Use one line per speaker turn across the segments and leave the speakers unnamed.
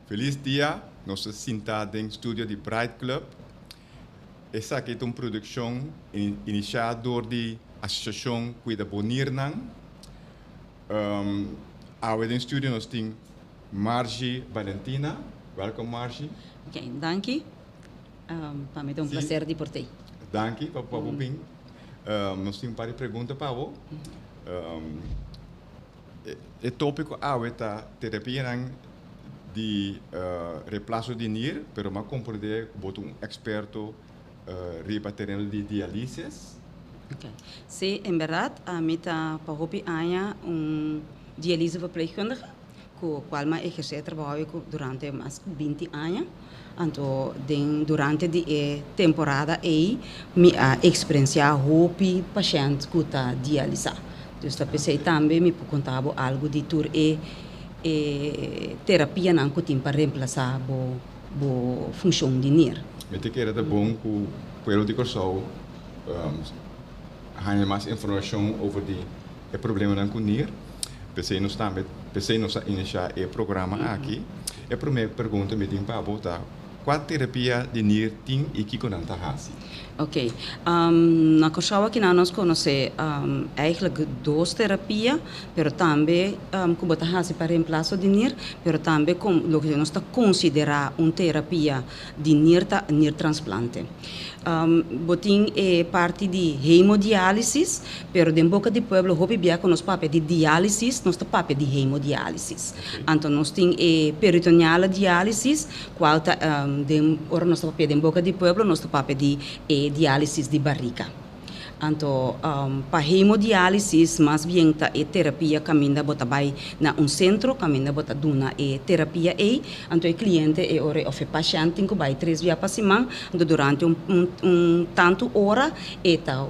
Feliz dia, nós sentados em estúdio de Bright Club. Essa aqui é uma produção iniciada por a Associação Cuida Bonirnan. Ao estúdio nós temos Margie Valentina. Welkom Margie.
Ok, dank. Para mim é um prazer de portei.
Dank, para o Ping. Nós temos várias perguntas para o. O tópico é terapia de reemplazo de NIR, pero más compreender que un experto riba terreno de diálisis.
Okay. Sí, en verdad, a mí está para diálise verpleegkundige, com qual me exercer trabalho durante mais de 20 anos. Então, durante a temporada aí, me experienciar hopi paciente que está dialisado. Então, pensei também me contar algo de tour terapia não tem para reemplaçar a função de NIR.
Eu te quero bom que o de corso ganhe mais informação sobre o problema com NIR. Pensei nos iniciar o programa aqui. A primeira pergunta me tem para botar qual terapia de NIR tem e que não está fazendo?
Ok. Na Kosovo que nós conhecemos eigenlijk duas terapias, mas também como está fazendo para reemplaço de NIR, mas também como que nós está considerar uma terapia de NIR transplante. Botin é parte de hemodiálise, mas em boca de pueblo hopi bia com nós papel de diálise, nós está papel de hemodiálise. Então nós tem peritoneal diálise, qual tá ora nós está papel em boca de pueblo, nós está papel de diálise de barriga. Então, para hemodiálise, mais bem tá terapia caminha bota vai na centro, caminha bota duna terapia aí. Então o cliente ora o paciente que vai 3 vezes por semana, durante tanto hora tá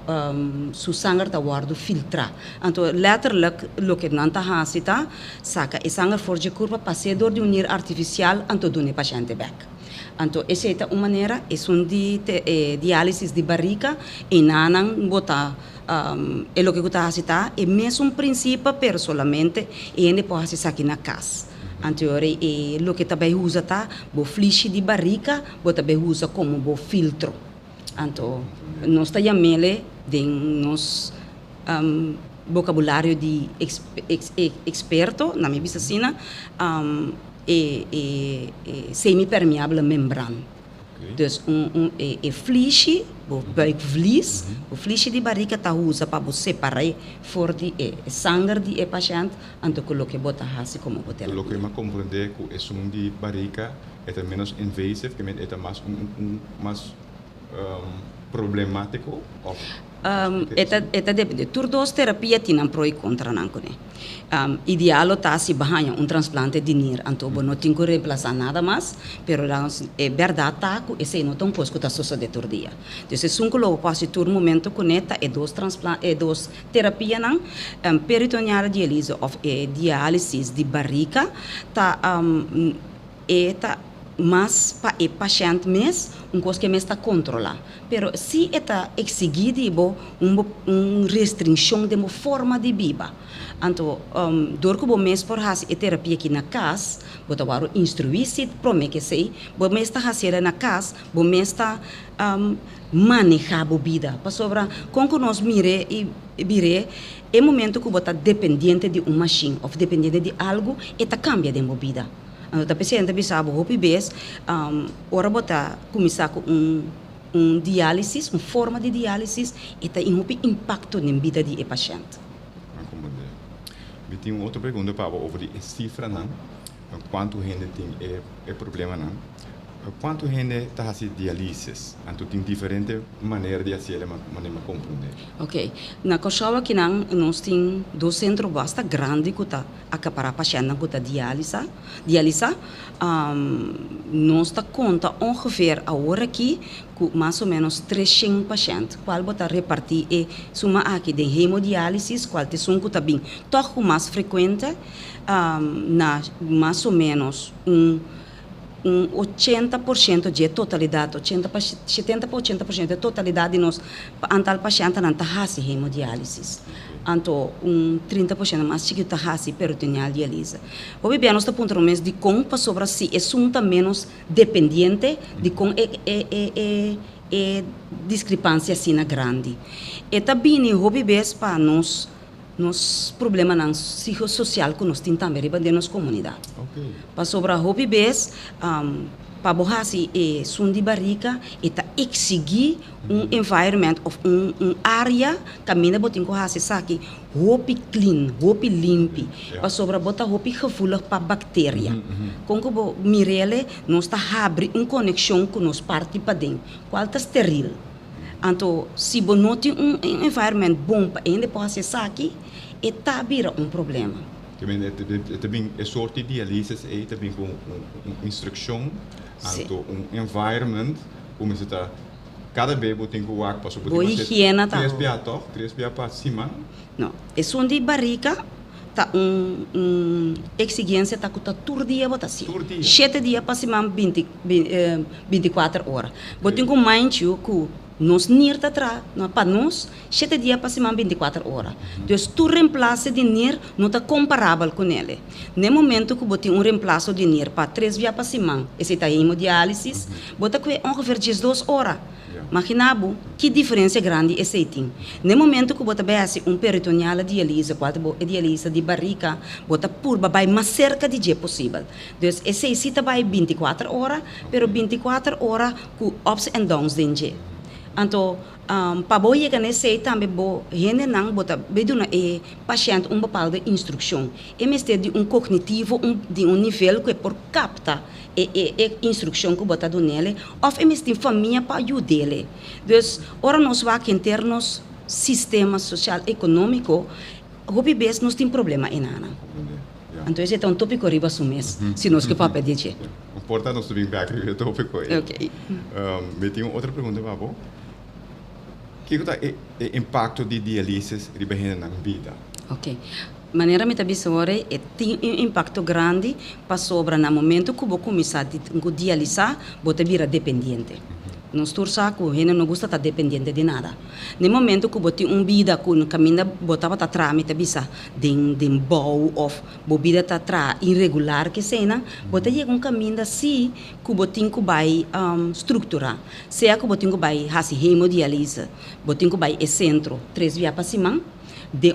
su sangue tá guardo filtrar. Então letterlijk lo que não tá hasita, saca e sangue for de curva passador de unir artificial, então dune paciente back. Então, essa é uma maneira, é diálise de barriga, e não botar, é o que está fazendo, é mesmo princípio, mas solamente, e ainda pode fazer aqui na casa. Então, é o que também usa, o fluxo de barriga, também usa como o filtro. Então, nós chamamos de nosso vocabulário de experto, na minha visão, semi-permeável membrana. Dus vliesje, buikvlies, o vliesje de barriga está usa para separar voor die sangue de paciente, então coloque bota hasi como botar.
Lo que me compreender que es de barriga é menos invasive, que é mais problemático.
Depende. Todas terapia têm pró e contra nancone. Ideal tá se banha transplante de NIR, então não tem que reemplaçar nada mais, mas é verdade que esse não tão coisa que tá sucedendo todo dia. Então se sunco logo passa todo momento conecta duas terapia não, peritoneal diálise ou diálise de barriga tá mas para o paciente mesmo, coisa que está controlar. Pero se está exigido uma restrição de uma forma de vida, então, dor que o mês por fazer a terapia aqui na casa, botar o instruir-se, promete que sei, o mês está fazendo na casa, o mês está manejar a vida. Para sobra, quando nós mire é momento que você está dependente de uma machine ou dependente de algo, e está cambia de vida. Então, a paciente sabe que vez, ora botar começar com diálise, uma forma de diálise, e tem um impacto na vida do paciente.
Eu tenho outra pergunta para sobre a cifra, não? Quanto gente tem problema, não? Quanto gente está fazendo diálise? Então, tem diferentes maneiras de fazer, mas não compreender. Ok.
Na Kosovo, aqui nós temos 2 centros bastante grandes que está acaparar pacientes que está diálise. Nós está conta ongeveer a hora aqui com mais ou menos 300 pacientes, qual está repartir e suma aqui de hemodiálise, qual te são que está bem, toque mais frequente, na mais ou menos 80% de totalidade, 70% para 80% de totalidade de nós, antal pacientes não está fazendo hemodiálise. Então, 30% mais chiquito está fazendo peritoneal diálise. Hoje bem, nós estamos ponto de como para sobre si é sunta menos dependente de como discrepância assim grande. E também hoje bem para nós problema não psicossocial que nós temos também dentro da nossa comunidade.
Okay.
Para sobre hobby base, para borrasi e sundi barrica e ta exigir environment of área caminha botin ko hasi saki hopi clean, hopi limpi. Para sobre bota hopi gevoelig para bactéria. Com que bo mirele nós ta abre conexão com nos parte para dentro. Qual tá steril. Então, se você não tem environment bom para ainda pode ser aqui, está vira problema.
Também é sorte de diálise e também com instrução, então environment, como você está cada vez você tem que o para sobre
boa higiene tá.
3 dias para cima.
Não, é só de barrica. Tá exigência tá com todo dia bota assim 7 dias para cima 24 horas botem com mind you que nos nir tá tra para nós 7 dias para cima 24 horas então tu reemplace de nir não tá comparável com ele no momento que botem reemplaço de nir para 3 dias para cima esse tá hemodiálise bota que ongeveer 2 horas. Imaginabo que diferença grande é tem. No momento que você bebe peritoneal diálise, quando é diálise de barriga, você purba vai mais cerca de dia possível. Então, esse cita vai 24 horas, pero 24 horas com ups and downs de dia. Então, para você chegar nesse também, gente não bota beduna é paciente bepaalde instrução. É mesmo de cognitivo, de nível que por capta instrução que bota do nele, ou é mesmo de família para ajudar ele. Então, ora nós vamos em termos sistema social econômico, o bebês nós tem problema em nada. Então esse é tópico riba sumes, se nós que para pedir.
Importa nós também back o tópico.
Ok.
Me tenho outra pergunta, Babo. Que é o impacto de diálise na vida?
Ok. Maneira me tabi sore tem impacto grande para sobre no momento que você começar a dialisar, você vira dependente. Nós torça que a gente não gosta de estar dependente de nada. No momento que você tem vida que caminha, você vai estar me tabi sa de bow of vida está irregular que cena, você chega caminho assim que você tem que vai estruturar. Seja que você tem que vai fazer hemodiálise, você tem que vai ao centro 3 dias para cima. De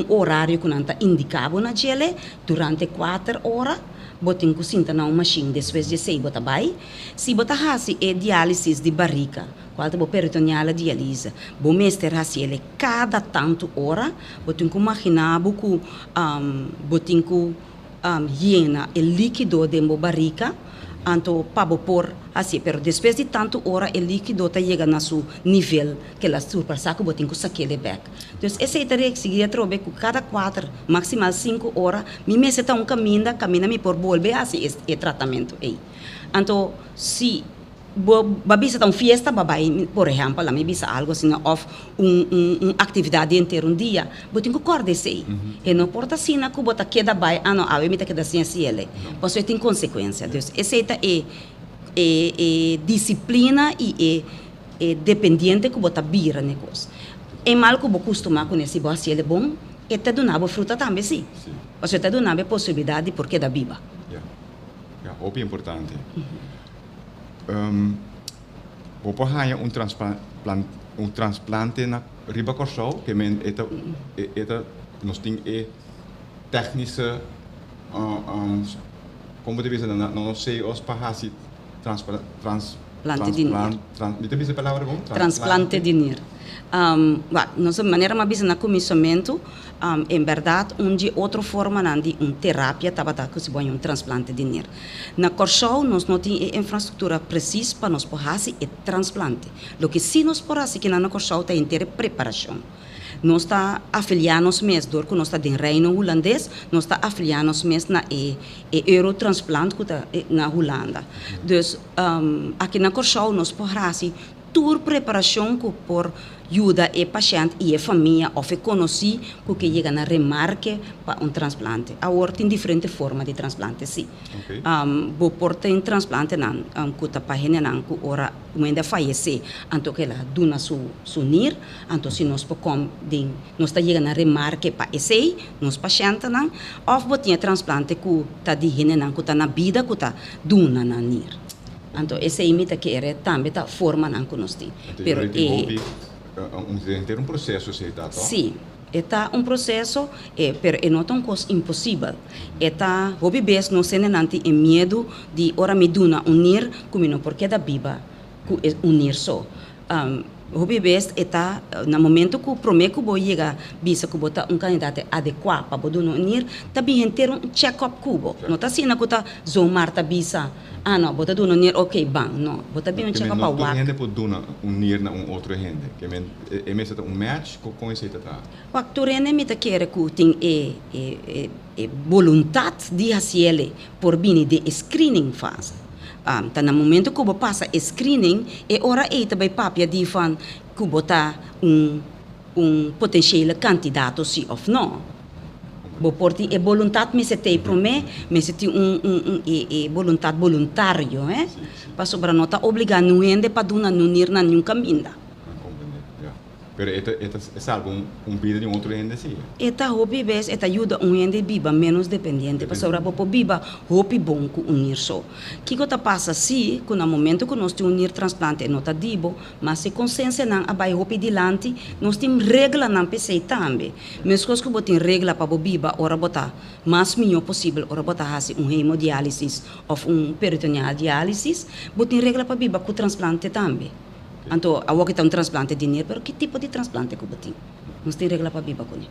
horário que não está indicado na gele, durante 4 horas, botem que sinta na machine, depois de 6 bota vai. Se bota hasi é diálise de barriga, qual é o peritoneal diálise, o mestre hasi ele cada tanto hora, botem que imaginar que botem que hiena é líquido de barriga. Então, para por assim, pero depois de tanto hora, o líquido está chegando a seu nível que ela surpassa que botem que saque ele back. Então, essa é a seguir trobe que cada 4, maximal 5 horas, me mese tá caminha me por volver assim esse tratamento aí. Então, se babisa tá fiesta babai, por exemplo, lá me bisa algo assim of atividade inteira dia, botem que acorde sei. E não importa se na que bota queda bai, não, a me tá queda assim ele. Pois tem consequência. Então, essa é disciplina e é dependente que bota vira negócio. É mal que você costuma com esse boa se ele bom, e te donava fruta também sim. Você te donava possibilidade porque da viva.
É importante. Você ganha transplante na riba corsal, que nós temos técnica, como deve ser, não sei os parasi transplante de níer.
Transplante de níer. Nossa maneira mais bisa na comissamento, em verdade, de outra forma de terapia, estava que se põe transplante de níer. Na Corsol, nós não temos infraestrutura precisa para nós fazer transplante. O que se nós fazer que na Corsol tem inteira preparação. Nós está afiliados mesmo, que nós está no Reino Holandês, nós está afiliados mesmo na Eurotransplant que está na Holanda. Então, aqui na Corsol nós podemos tour preparação que por ajuda o paciente e a família ou conhecer que chega na remarque para transplante. Agora tem diferentes formas de transplante, sim.
Okay.
Bo porta em transplante não, que tá para gente não, que ora ainda falece, então que ela dona su nir, então se nós pocom de nós tá chega na remarque para esse, nós paciente não, ou botinha transplante que tá de gente não, que tá na vida, que tá dona na nir. Então esse imita que era também tá forma não que nós tem.
Pero ter um processo aceitado.
Sim, está um processo, pero não é uma coisa impossível. Está, hobby bes não se nenante é medo de ora me duna unir como porque da biba unir só. Hobby bes está no momento que o prometo vou chegar bisa que botar candidato adequado para poder unir, também ter check-up cubo. Não está assim na que zomar tá bisa. Não, bota do unir, ok, bang, não. Bota bem check-up para
o gente pode unir na outro gente. Que é mesmo match com esse tá.
O actor me tá querer que tem vontade de fazer por bem de screening fase. Tá no momento que você passa screening, hora também papia de fan que botar potencial candidato sim ou não. Bo porti vontade me se tem para mim, me se tem vontade voluntário, para sobra nota obrigar não ende para dona não ir na nenhum caminho.
Pero é algo vida de outro gente sim.
Eta hobby bes, eta ajuda gente viva menos dependente, para sobra popo viva hobby bom que unir só. Que tá passa se que no momento que nós unir transplante não tá dibo, mas se consciência não abai hobby dilante, nós temos regra não PC também. Mesmo que botem regra para viva, ora botar mais melhor possível, ora botar assim hemodiálise ou peritoneal diálise, botem regra para viva com transplante também. Então, a que está transplante de dinheiro, mas que tipo de transplante que você tem? Não tem regra para viver com ele.